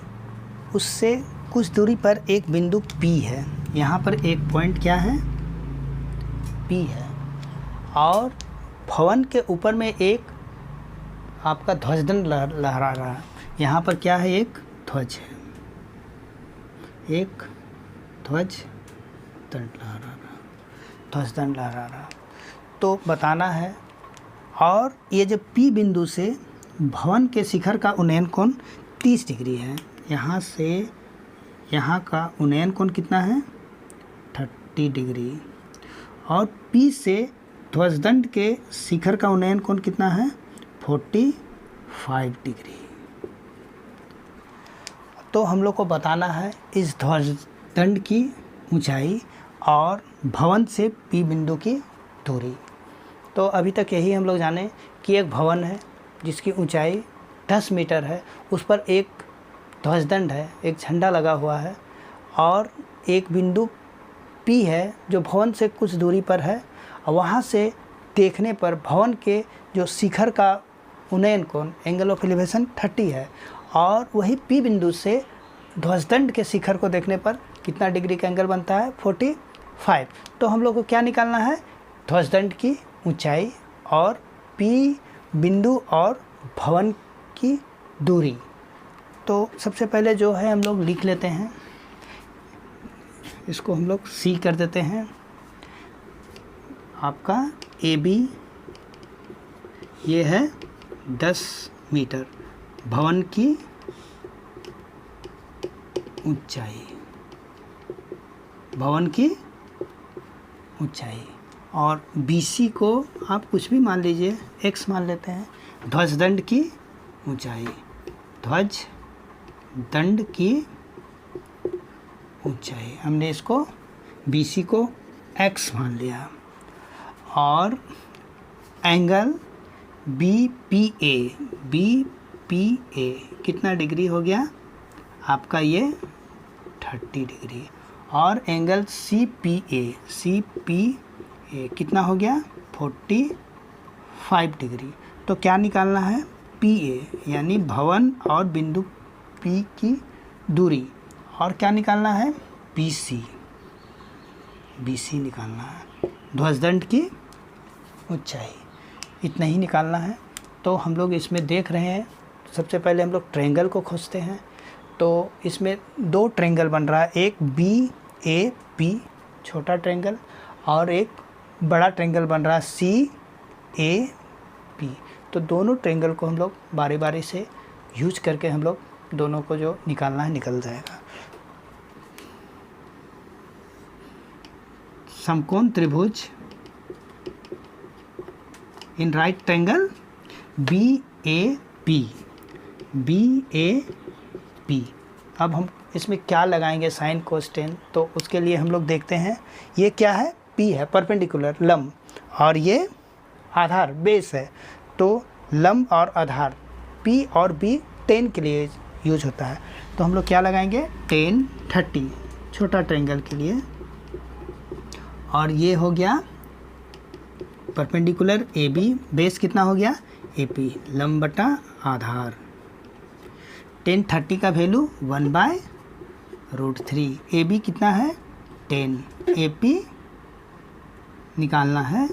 S1: उससे कुछ दूरी पर एक बिंदु P है। यहाँ पर एक पॉइंट क्या है P है, और भवन के ऊपर में एक आपका ध्वजदंड लहरा रहा है। यहाँ पर क्या है एक ध्वज है, एक ध्वजदंड लहरा रहा। तो बताना है, और ये जब P बिंदु से भवन के शिखर का उन्नयन कोण 30 डिग्री है। यहाँ से यहाँ का उन्नयन कोण कितना है 30 डिग्री, और P से ध्वजदंड के शिखर का उन्नयन कोण कितना है 45 डिग्री। तो हम लोग को बताना है इस ध्वजदंड की ऊंचाई और भवन से P बिंदु की दूरी। तो अभी तक यही हम लोग जाने कि एक भवन है जिसकी ऊंचाई 10 मीटर है, उस पर एक ध्वजदंड है, एक झंडा लगा हुआ है, और एक बिंदु P है जो भवन से कुछ दूरी पर है, और वहाँ से देखने पर भवन के जो शिखर का उन्नयन कोण एंगल ऑफ एलिवेशन 30 है, और वही P बिंदु से ध्वजदंड के शिखर को देखने पर कितना डिग्री का एंगल बनता है 45। तो हम लोग को क्या निकालना है ध्वजदंड की ऊंचाई और P बिंदु और भवन की दूरी। तो सबसे पहले जो है हम लोग लिख लेते हैं, इसको हम लोग C कर देते हैं। आपका AB ये है 10 मीटर, भवन की ऊंचाई, और BC को आप कुछ भी मान लीजिए, X मान लेते हैं। ध्वजदंड की ऊंचाई, ध्वजदंड की ऊंचाई, हमने इसको BC को X मान लिया, और एंगल BPA कितना डिग्री हो गया आपका ये 30 डिग्री, और एंगल CPA कितना हो गया 45 डिग्री। तो क्या निकालना है PA यानी भवन और बिंदु P की दूरी, और क्या निकालना है BC निकालना है, ध्वजदंड की ऊंचाई, इतना ही निकालना है। तो हम लोग इसमें देख रहे हैं सबसे पहले हम लोग ट्रायंगल को खोजते हैं। तो इसमें 2 ट्रायंगल बन रहा है, एक BAP छोटा ट्रायंगल और एक बड़ा ट्रायंगल बन रहा है CAP। तो दोनों ट्रायंगल को हम लोग बारी बारी से यूज करके हम लोग दोनों को जो निकालना है निकल जाएगा। समकोण त्रिभुज इन राइट ट्रायंगल BAP। अब हम इसमें क्या लगाएंगे, साइन कोस टेन। तो उसके लिए हम लोग देखते हैं, ये क्या है, P है परपेंडिकुलर लंब, और ये आधार बेस है। तो लंब और आधार P और B टेन के लिए यूज होता है। तो हम लोग क्या लगाएंगे, 10 30 छोटा ट्रायंगल के लिए, और ये हो गया परपेंडिकुलर AB, बेस कितना हो गया AP, लंब बटा आधार। 10 30 का वैल्यू 1/√3। AB कितना है 10, AP निकालना है।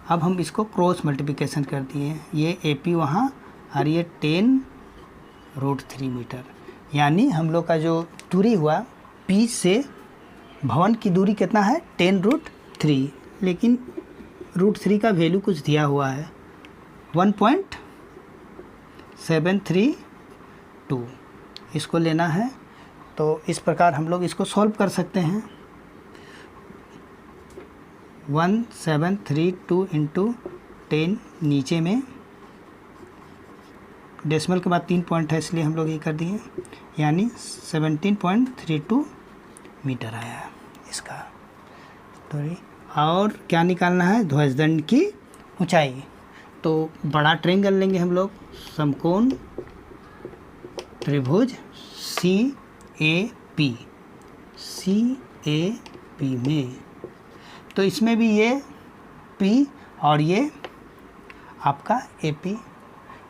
S1: अब हम इसको क्रॉस मल्टीप्लिकेशन कर दिए, ये AP वहाँ और ये 10√3 मीटर। यानी हम लोग का जो दूरी हुआ P से भवन की दूरी कितना है 10√3, लेकिन √3 का वैल्यू कुछ दिया हुआ है 1.732, इसको लेना है। तो इस प्रकार हम लोग इसको सॉल्व कर सकते हैं। 1732 इंटू 10, नीचे में डेसिमल के बाद 3 पॉइंट है इसलिए हम लोग ये कर दिए, यानी 17.32 मीटर आया इसका। तो और क्या निकालना है, ध्वजदंड की ऊंचाई। तो बड़ा ट्रायंगल लेंगे हम लोग, समकोण त्रिभुज CAP में। तो इसमें भी ये P और ये आपका AP।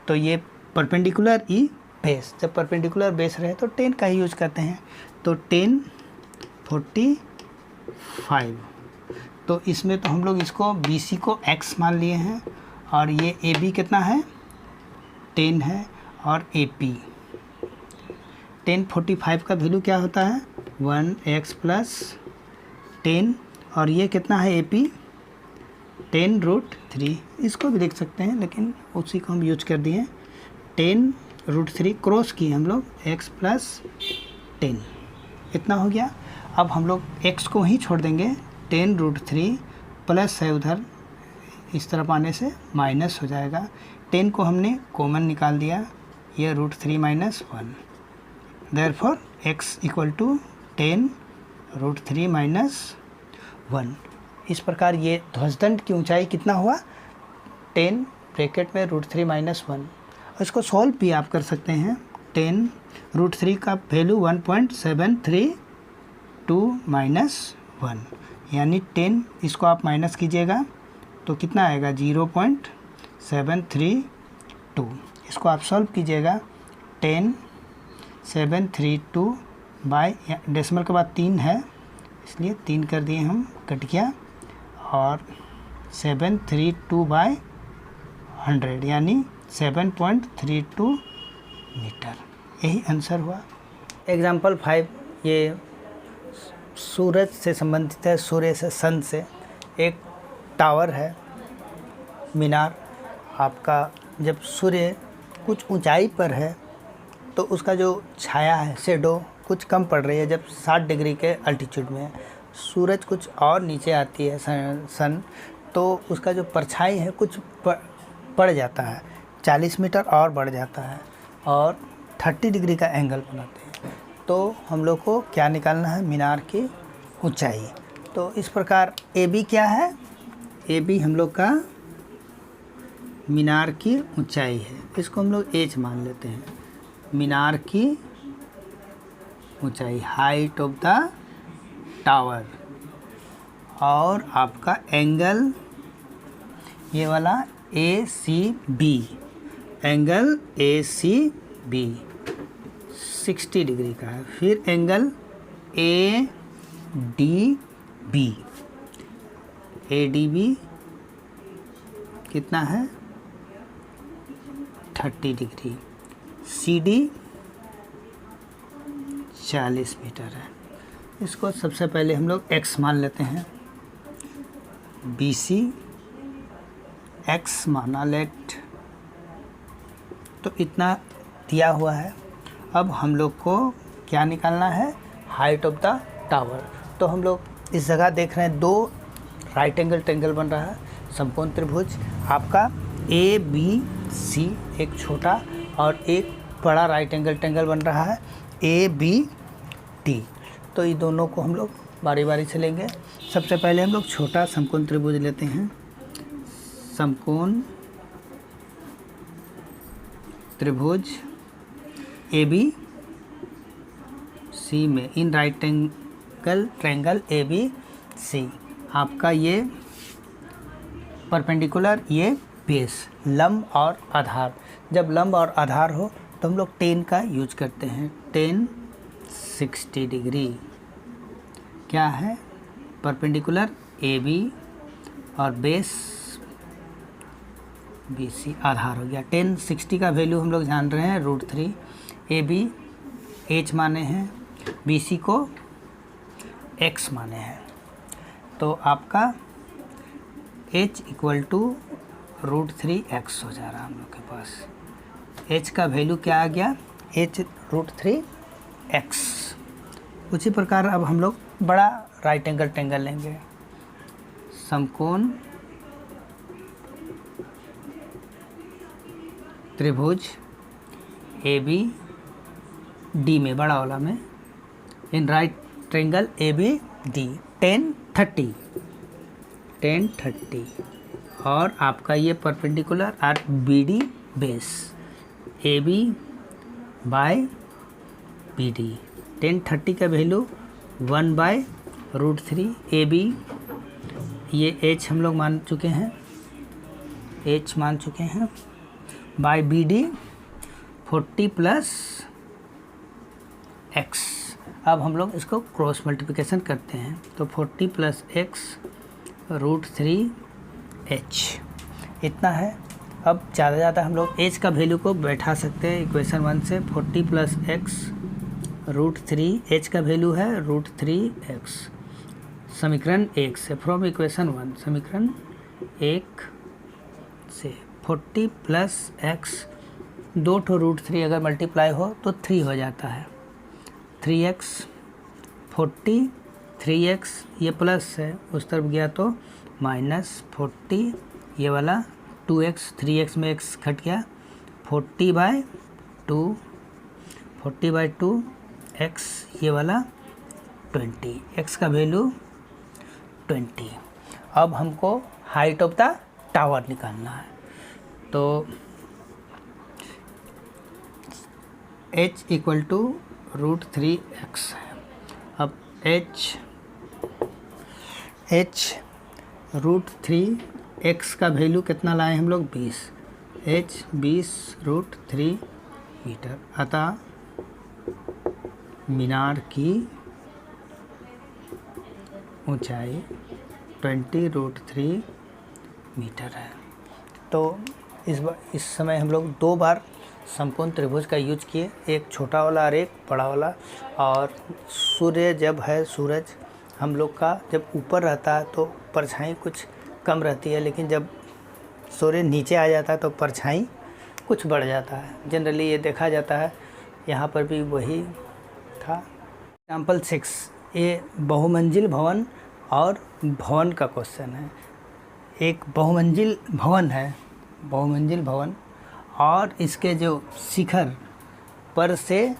S1: तो ये परपेंडिकुलर E बेस, जब परपेंडिकुलर बेस रहे तो 10 का ही यूज करते हैं। तो 10 45। तो इसमें तो हम लोग इसको BC को X मान लिए हैं, और ये AB कितना है 10 है, और AP 1045 का वैल्यू क्या होता है 1x + 10, और ये कितना है AP 10√3। इसको भी देख सकते हैं, लेकिन उसी को हम यूज कर दिए। 10√3 क्रॉस किए हम लोग, x + 10 इतना हो गया। अब हम लोग x को ही छोड़ देंगे, 10√3 प्लस है उधर, इस तरफ आने से माइनस हो जाएगा। 10 को हमने कॉमन निकाल दिया, यह √3 - 1, देयरफॉर x = 10√3 - 1। इस प्रकार ये ध्वजदंड की ऊंचाई कितना हुआ 10 ब्रैकेट में √3 - 1। इसको सॉल्व भी आप कर सकते हैं। 10√3 का वैल्यू 1.732 - 1, यानी 10, इसको आप माइनस कीजिएगा तो कितना आएगा 0.732। इसको आप सॉल्व कीजिएगा, 10.732 बाय डेसिमल के बाद 3 है इसलिए 3 कर दिए हम, कट गया, और 732/100 यानी 7.32 मीटर। यही आंसर हुआ। एग्जाम्पल 5 ये सूरज से संबंधित है, सूर्य से, सन से। एक टावर है, मीनार आपका, जब सूर्य कुछ ऊंचाई पर है तो उसका जो छाया है, शेडो कुछ कम पड़ रही है। जब 60 डिग्री के अल्टीट्यूड में सूरज कुछ और नीचे आती है सन, तो उसका जो परछाई है कुछ बढ़ जाता है, 40 मीटर और बढ़ जाता है, और 30 डिग्री का एंगल बनाते हैं। तो हम लोग को क्या निकालना है, मीनार की ऊंचाई। तो इस प्रकार AB क्या है, AB हम लोग का मीनार की ऊंचाई है, इसको हम लोग H मान लेते हैं। मीनार की ऊंचाई, हाइट ऑफ द टावर, और आपका एंगल ये वाला ACB, एंगल ACB 60 डिग्री का है। फिर एंगल ADB कितना है 30 डिग्री। CD 40 मीटर है। इसको सबसे पहले हम लोग x मान लेते हैं। BC x माना लेट, तो इतना दिया हुआ है। अब हम लोग को क्या निकालना है? Height of the tower. तो हम लोग इस जगह देख रहे हैं 2 राइट एंगल ट्रायंगल बन रहा है, समकोण त्रिभुज। आपका ABC एक छोटा और एक बड़ा राइट एंगल ट्रायंगल बन रहा है ABD। तो ये दोनों को हम लोग बारी बारी से लेंगे। सबसे पहले हम लोग छोटा समकोण त्रिभुज लेते हैं। समकोण त्रिभुज ABC में in right angle triangle ABC, आपका ये परपेंडिकुलर, ये बेस, लंब और आधार। जब लंब और आधार हो तो हम लोग टेन का यूज करते हैं। टेन 60 डिग्री क्या है? परपेंडिकुलर AB और बेस BC आधार हो गया। 10 60 का वैल्यू हम लोग जान रहे हैं √3। AB H माने हैं, BC को X माने हैं। तो आपका H इक्वल टू √3x हो जा रहा है हम लोग के पास। H का वैल्यू क्या आ गया? H √3x। उसी प्रकार अब हम लोग बड़ा राइट एंगल ट्रायंगल लेंगे। समकोण त्रिभुज ABD में, बड़ा वाला में, इन राइट ट्रायंगल ABD 10 30 और आपका ये परपेंडिकुलर और BD base AB by BD। 10 30 का वैल्यू 1/√3 AB, ये H हम लोग मान चुके हैं, H मान चुके हैं, बाय BD 40 + x। अब हम लोग इसको क्रॉस मल्टीप्लिकेशन करते हैं तो 40 + x √3h इतना है। अब ज़्यादा हम लोग h का वैल्यू को बैठा सकते हैं इक्वेशन 1 से। 40 + x √3, h का वैल्यू है √3x। समीकरण 1 से, फ्रॉम इक्वेशन 1, समीकरण 1 से 40 + x, 2 ठो √3 अगर मल्टीप्लाई हो तो 3 हो जाता है। 3x 40, 3x ये प्लस है, उस तरफ गया तो -40, ये वाला 2x, 3x में x घट गया, 40/2, 40/2 x, ये वाला 20, x का वैल्यू 20। अब हमको हाइट ऑफ द टावर निकालना है। तो h इक्वल टू √3x है। अब h √3x का वैल्यू कितना लाए हम लोग? 20। h 20 √3 metre. अतः मीनार की ऊंचाई 20 √3 मीटर है। तो इस समय हम लोग 2 बार समकोण त्रिभुज का यूज किए, एक छोटा वाला और एक बड़ा वाला। और सूर्य जब है, सूरज हम लोग का जब ऊपर रहता है तो परछाई कुछ कम रहती है, लेकिन जब सूर्य नीचे आ जाता है तो परछाई कुछ बढ़ जाता है। जनरली ये देखा जाता है, यहाँ पर भी वही था। एग्जाम्पल 6, ये बहुमंजिल भवन और भवन का क्वेश्चन है। एक बहुमंजिल भवन है, बहुमंजिल भवन, और इसके जो शिखर पर से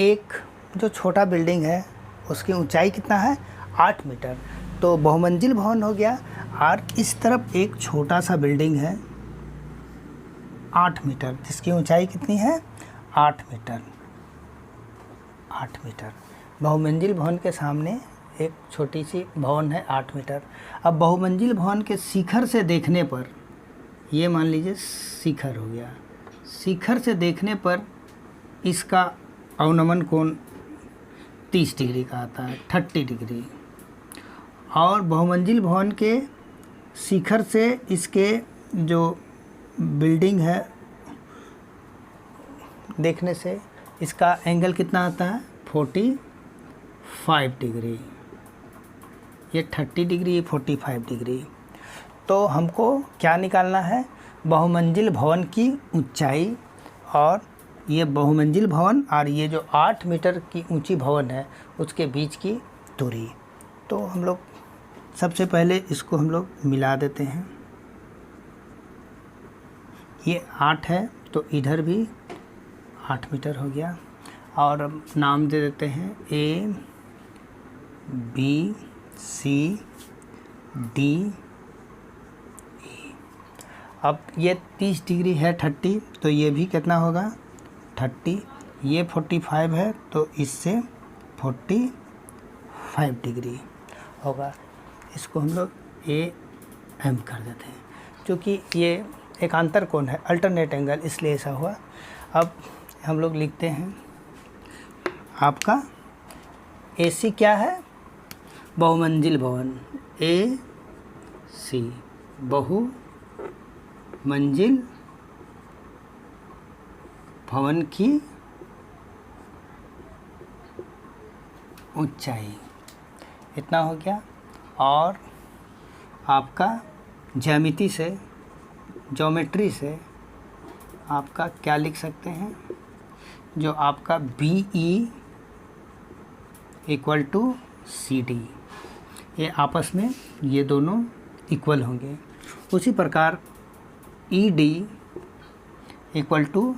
S1: एक जो छोटा बिल्डिंग है उसकी ऊंचाई कितना है? 8 मीटर। तो बहुमंजिल भवन हो गया, और इस तरफ एक छोटा सा बिल्डिंग है 8 मीटर, जिसकी ऊंचाई कितनी है? 8 मीटर। 8 मीटर। बहुमंजिल भवन के सामने एक छोटी सी भवन है 8 मीटर। अब बहुमंजिल भवन के शिखर से देखने पर, ये मान लीजिए शिखर हो गया, शिखर से देखने पर इसका अवनमन कोण 30 डिग्री का आता है, 30 डिग्री। और बहुमंजिल भवन के शिखर से इसके जो बिल्डिंग है देखने से इसका एंगल कितना आता है 45 डिग्री, ये 30 डिग्री, 45 डिग्री। तो हमको क्या निकालना है, बहुमंजिल भवन की ऊंचाई और ये बहुमंजिल भवन और ये जो 8 मीटर की ऊंची भवन है उसके बीच की दूरी। तो हम लोग सबसे पहले इसको हम लोग मिला देते हैं। ये 8 है तो इधर भी 8 मीटर हो गया और अब नाम दे देते हैं A B C D E। अब ये 30 डिग्री है 30, तो ये भी कितना होगा 30, ये 45 है तो इससे 45 डिग्री होगा। इसको हम लोग AM कर देते हैं, क्योंकि ये एकांतर कोण है, अल्टरनेट एंगल, इसलिए ऐसा हुआ। अब हम लोग लिखते हैं आपका AC क्या है, बहुमंजिल भवन, AC बहुमंजिल भवन की ऊंचाई इतना हो गया। और आपका ज्यामिति से, ज्योमेट्री से आपका क्या लिख सकते हैं, जो आपका BE इक्वल टू CD, ये आपस में ये दोनों इक्वल होंगे। उसी प्रकार ED इक्वल टू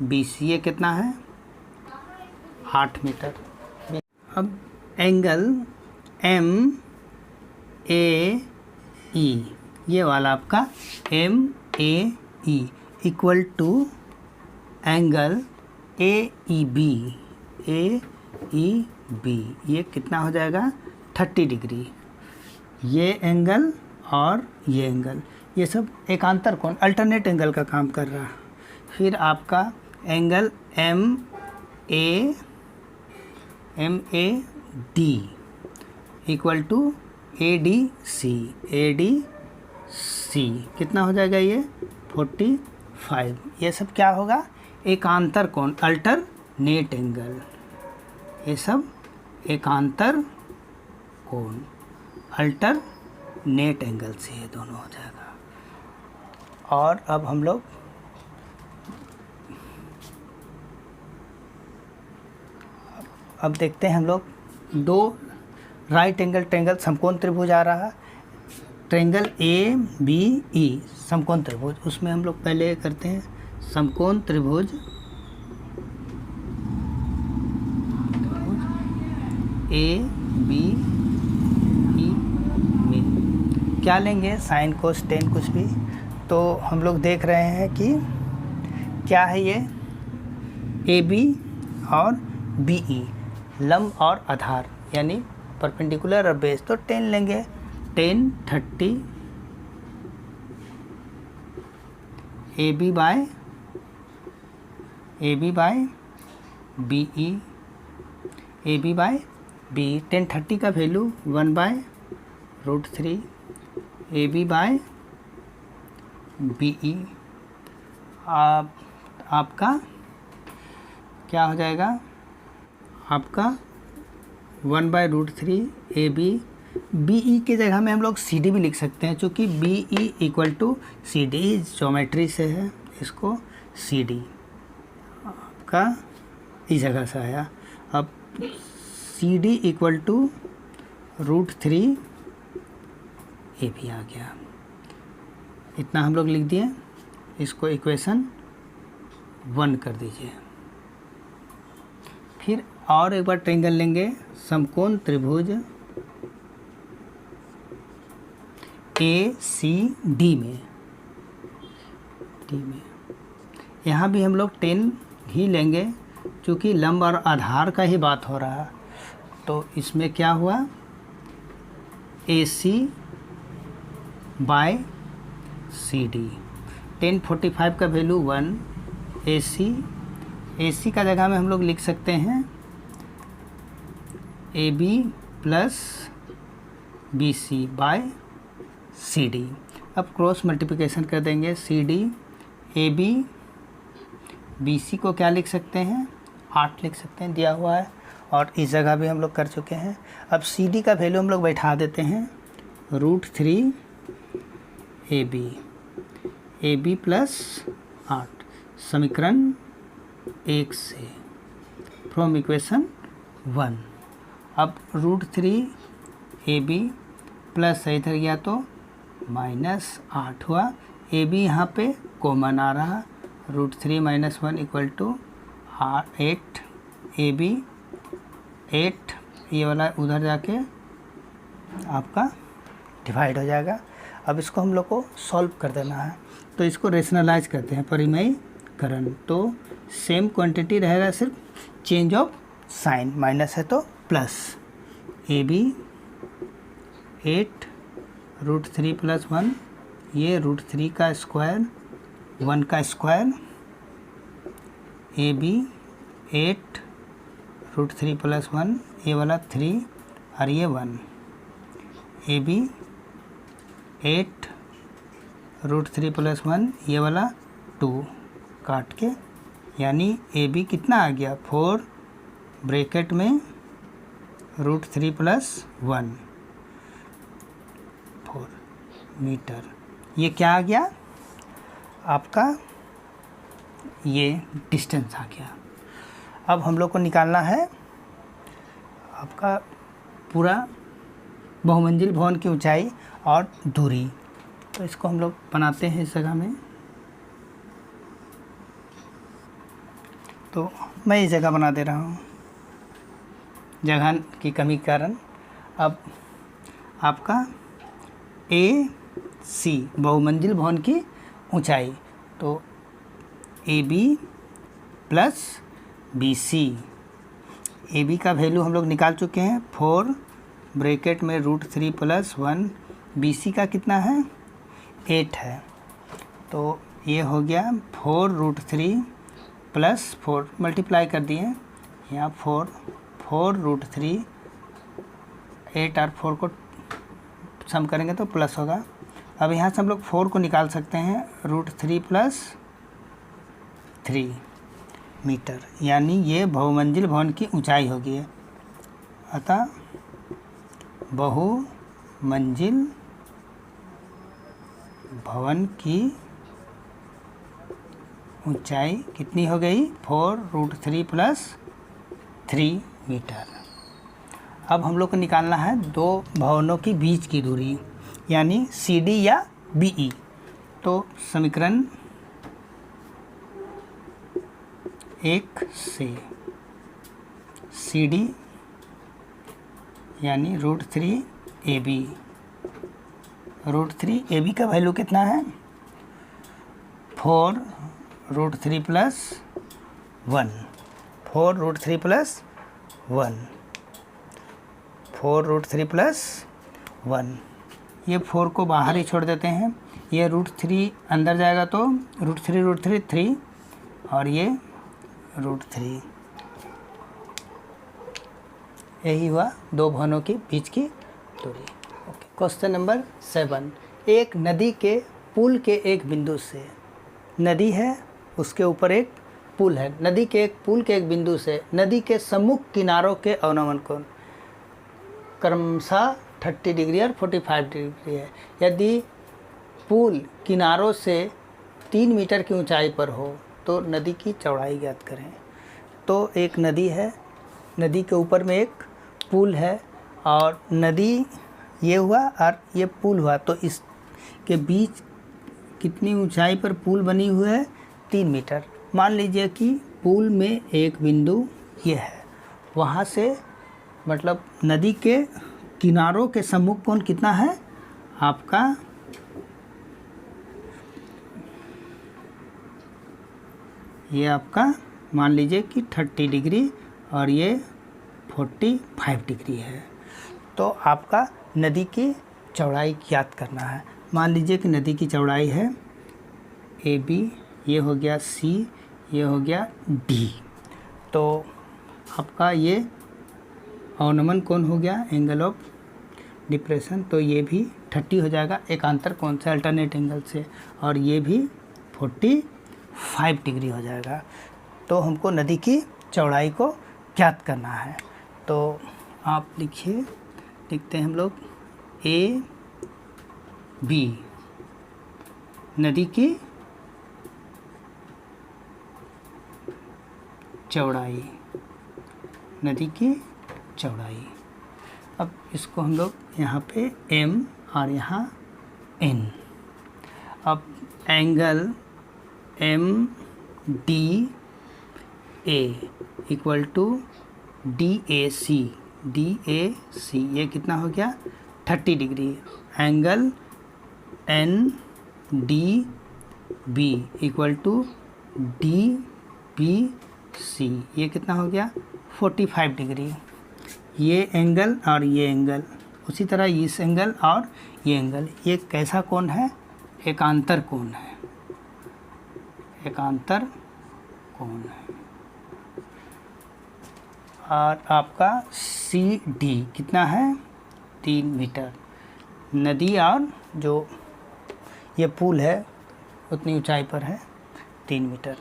S1: BC, ये कितना है 8 मीटर। अब एंगल MAE, ये वाला आपका MAE equal to angle AEB, ये कितना हो जाएगा 30 डिग्री। ये एंगल और ये एंगल, ये सब एकांतर कोण, अल्टरनेट एंगल का काम कर रहा है। फिर आपका angle MAD equal to ADC, कितना हो जाएगा ये 45। ये सब क्या होगा, एकांतर कोण, अल्टरनेट एंगल, ये सब एकांतर कोण, अल्टरनेट एंगल से ये दोनों हो जाएगा। और अब हम लोग अब देखते हैं हम लोग दो राइट एंगल ट्रायंगल समकोण त्रिभुज आ रहा है, ट्रायंगल ABE समकोण त्रिभुज। उसमें हम लोग पहले करते हैं समकोण त्रिभुज ABE में क्या लेंगे, साइन कोस टेन कुछ भी। तो हम लोग देख रहे हैं कि क्या है ये AB और BE, लंब और आधार यानी परपेंडिकुलर और बेस। तो 10 लेंगे, 10 30 AB by BE, AB by BE। 10 30 का वैल्यू 1/√3 AB बाय BE। आपका क्या हो जाएगा, आपका 1/√3 AB। BE की जगह में हम लोग CD भी लिख सकते हैं, क्योंकि BE equal to CD geometry से है, इसको CD आपका इस जगह से आया। अब CD इक्वल टू √3 AB आ गया। इतना हम लोग लिख दिए, इसको इक्वेशन 1 कर दीजिए। फिर और एक बार ट्रायंगल लेंगे समकोण त्रिभुज ACD में, यहाँ भी हम लोग 10 ही लेंगे, क्योंकि लंब और आधार का ही बात हो रहा है। तो इसमें क्या हुआ, AC बाय CD, 10 45 का वैल्यू 1, AC का जगह में हम लोग लिख सकते हैं AB plus BC by CD। अब क्रॉस मल्टीप्लिकेशन कर देंगे, CD AB BC को क्या लिख सकते हैं, 8 लिख सकते हैं, दिया हुआ है, और इस जगह भी हम लोग कर चुके हैं। अब CD का वैल्यू हम लोग बैठा देते हैं, √3 AB प्लस 8, समीकरण 1 से, फ्रॉम इक्वेशन 1। अब √3 AB प्लस इधर गया तो -8 हुआ, AB यहाँ पे कॉमन आ रहा, √3 - 1 = 8 AB, 8 ये वाला उधर जाके आपका डिवाइड हो जाएगा। अब इसको हम लोग को सॉल्व कर देना है, तो इसको रेशनलाइज करते हैं, परिमयीकरण। तो सेम क्वांटिटी रहेगा, सिर्फ चेंज ऑफ साइन, माइनस है तो प्लस। AB 8 √3 + 1, ये √3 का स्क्वायर, 1 का स्क्वायर, AB 8 √3 + 1, ये वाला 3 और ये 1, AB 8 √3 + 1, ये वाला 2 काट के, यानी AB कितना आ गया, 4 ब्रैकेट में √3 + 1, 4 मीटर। ये क्या आ गया आपका, ये डिस्टेंस आ गया। अब हम लोग को निकालना है आपका पूरा बहुमंजिल भवन की ऊंचाई और दूरी। तो इसको हम लोग बनाते हैं इस जगह में, तो मैं इस जगह बना दे रहा हूँ जगह की कमी के कारण। अब आपका AC बहुमंजिल भवन की ऊंचाई, तो AB प्लस BC, AB का वैल्यू हम लोग निकाल चुके हैं, 4 ब्रैकेट में √3 + 1, BC का कितना है, 8 है, तो ये हो गया 4 √3 + 4, मल्टीप्लाई कर दिए यहाँ, 4 √3, 8 और 4 को सम करेंगे तो प्लस होगा। अब यहाँ से हम लोग 4 को निकाल सकते हैं, √3 + 3 मीटर, यानी ये बहुमंजिल भवन की ऊंचाई होगी। अतः बहुमंजिल भवन की ऊंचाई कितनी हो गई, 4 √3 + 3 मीटर। अब हम लोग को निकालना है दो भवनों के बीच की दूरी, यानी CD या BE। तो समीकरण 1 से CD यानी √3 AB, √3 AB का वैल्यू कितना है, 4 √3 + 1, 4 √3 + 1, 4 √3 + 1, ये 4 को बाहर ही छोड़ देते हैं, ये √3 अंदर जाएगा तो √3 3, और ये √3, यही हुआ दो भवनों के बीच की दूरी। ओके, क्वेश्चन नंबर 7, एक नदी के पुल के एक बिंदु से, नदी है उसके ऊपर एक पुल है, नदी के एक पुल के एक बिंदु से नदी के सम्मुख किनारों के अवनमन कोण क्रमशः 30 डिग्री और 45 डिग्री है। यदि पुल किनारों से 3 मीटर की ऊंचाई पर हो तो नदी की चौड़ाई ज्ञात करें। तो एक नदी है, नदी के ऊपर में एक पुल है, और नदी ये हुआ और ये पुल हुआ, तो इसके बीच कितनी ऊंचाई पर पुल बनी हुई है, 3 मीटर। मान लीजिए कि पुल में एक बिंदु ये है, वहाँ से मतलब नदी के किनारों के सम्मुख कोण कितना है आपका, ये आपका मान लीजिए कि 30 डिग्री और ये 45 डिग्री है। तो आपका नदी की चौड़ाई ज्ञात करना है। मान लीजिए कि नदी की चौड़ाई है AB, ये हो गया C, ये हो गया D। तो आपका ये अवनमन कोण हो गया, एंगल ऑफ डिप्रेशन, तो ये भी 30 हो जाएगा एकांतर कोण से, अल्टरनेट एंगल से, और ये भी 45 डिग्री हो जाएगा। तो हमको नदी की चौड़ाई को ज्ञात करना है। तो आप लिखिए, लिखते हैं हम लोग ए बी, नदी की चौड़ाई, नदी की चौड़ाई। अब इसको हम लोग यहाँ पे m और यहाँ n। अब angle M D A equal to D A C, D A C ये कितना हो गया 30 degree. Angle N D B equal to D B C ये कितना हो गया 45 डिग्री। ये एंगल और ये एंगल, उसी तरह इस एंगल और ये एंगल, ये कैसा कोण है, एकांतर कोण है, एकांतर कोण है। और आपका सी डी कितना है 3 मीटर। नदी और जो ये पुल है उतनी ऊंचाई पर है 3 मीटर।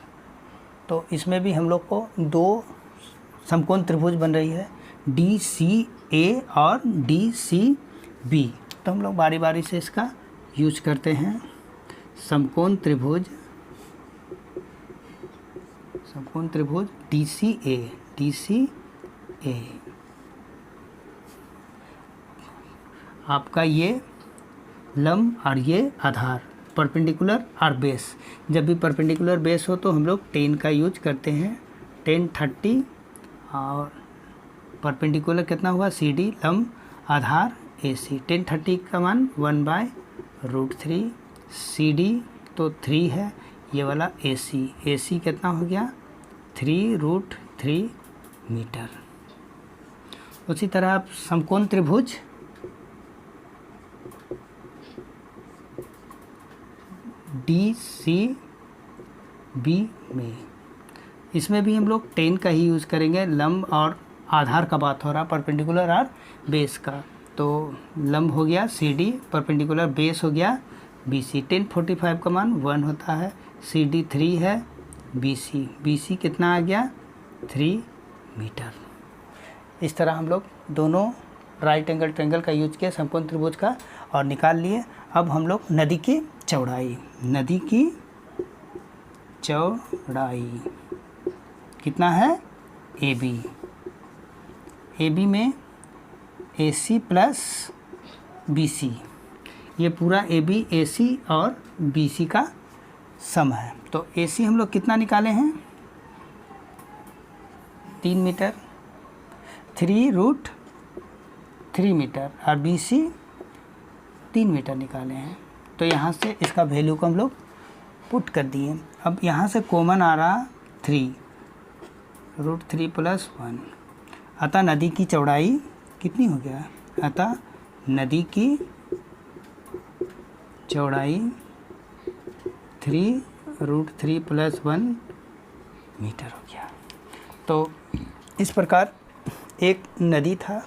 S1: तो इसमें भी हम लोग को 2 समकोण त्रिभुज बन रही है, डी सी ए और डी सी बी। तो हम लोग बारी बारी से इसका यूज करते हैं। समकोण त्रिभुज, समकोण त्रिभुज डी सी ए, डी सी ए आपका ये लंब और ये आधार, परपेंडिकुलर और बेस। जब भी परपेंडिकुलर बेस हो तो हम लोग 10 का यूज करते हैं, 10 30। और परपेंडिकुलर कितना हुआ सी डी, लंब आधार ए सी। 10 30 का मान 1/√3, सी डी तो 3 है, ये वाला ए सी, ए सी कितना हो गया 3√3 मीटर। उसी तरह आप समकोण त्रिभुज डी सी बी में, इसमें भी हम लोग 10 का ही यूज़ करेंगे। लंब और आधार का बात हो रहा, परपेंडिकुलर और बेस का। तो लंब हो गया सी डी, परपेंडिकुलर बेस हो गया बी सी। 10 45 का मान 1 होता है, सी डी 3 है, बी सी कितना आ गया 3 मीटर। इस तरह हम लोग दोनों राइट एंगल ट्रायंगल का यूज किया समकोण त्रिभुज का और निकाल लिए। अब हम लोग नदी की चौड़ाई, नदी की चौड़ाई कितना है ए बी, ए बी में ए सी प्लस बी सी, ये पूरा ए बी ए सी और बी सी का सम है। तो ए सी हम लोग कितना निकाले हैं 3 मीटर, 3√3 मीटर, और बी सी 3 मीटर निकाले हैं। तो यहाँ से इसका वैल्यू को हम लोग पुट कर दिए। अब यहाँ से कॉमन आ रहा 3√3 + 1, अतः नदी की चौड़ाई कितनी हो गया, अतः नदी की चौड़ाई 3√3 + 1 मीटर हो गया। तो इस प्रकार एक नदी था,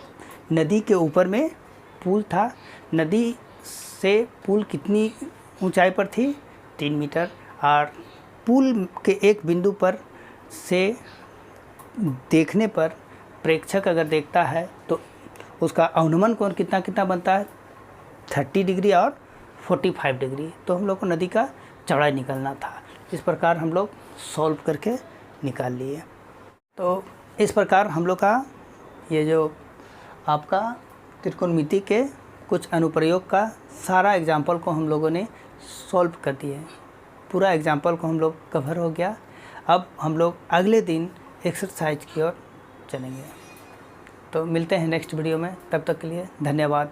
S1: नदी के ऊपर में पुल था। नदी से पुल कितनी ऊंचाई पर थी 3 मीटर, और पुल के एक बिंदु पर से देखने पर प्रेक्षक अगर देखता है तो उसका अनुमान कोण कितना कितना बनता है 30 डिग्री और 45 डिग्री। तो हम लोग को नदी का चौड़ाई निकालना था। इस प्रकार हम लोग सॉल्व करके निकाल लिए। तो इस प्रकार हम लोग का ये जो आपका त्रिकोणमिति के कुछ अनुप्रयोग का सारा एग्जाम्पल को हम लोगों ने सॉल्व कर दिए। पूरा एग्जाम्पल को हम लोग कवर हो गया। अब हम लोग अगले दिन एक्सरसाइज की ओर चलेंगे। तो मिलते हैं नेक्स्ट वीडियो में, तब तक के लिए धन्यवाद।